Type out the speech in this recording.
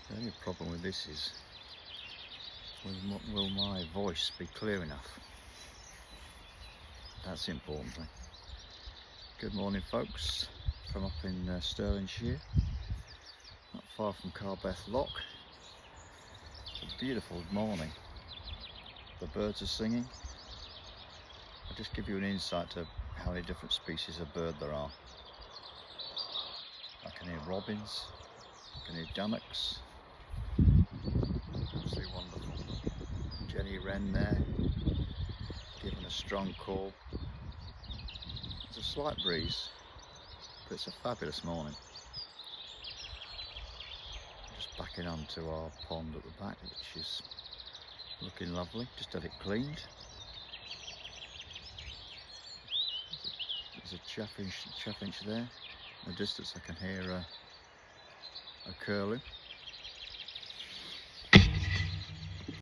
The only problem with this is, will my voice be clear enough? That's the important thing. Good morning, folks, from up in Stirlingshire, not far from Carbeth Lock. It's a beautiful morning. The birds are singing. I'll just give you an insight to how many different species of bird there are. I can hear robins, I can hear dunnocks. Absolutely wonderful. Jenny wren there, giving a strong call. There's a slight breeze, but it's a fabulous morning. Just backing onto our pond at the back, which is looking lovely. Just had it cleaned. There's a chaffinch there. In the distance I can hear a curlew.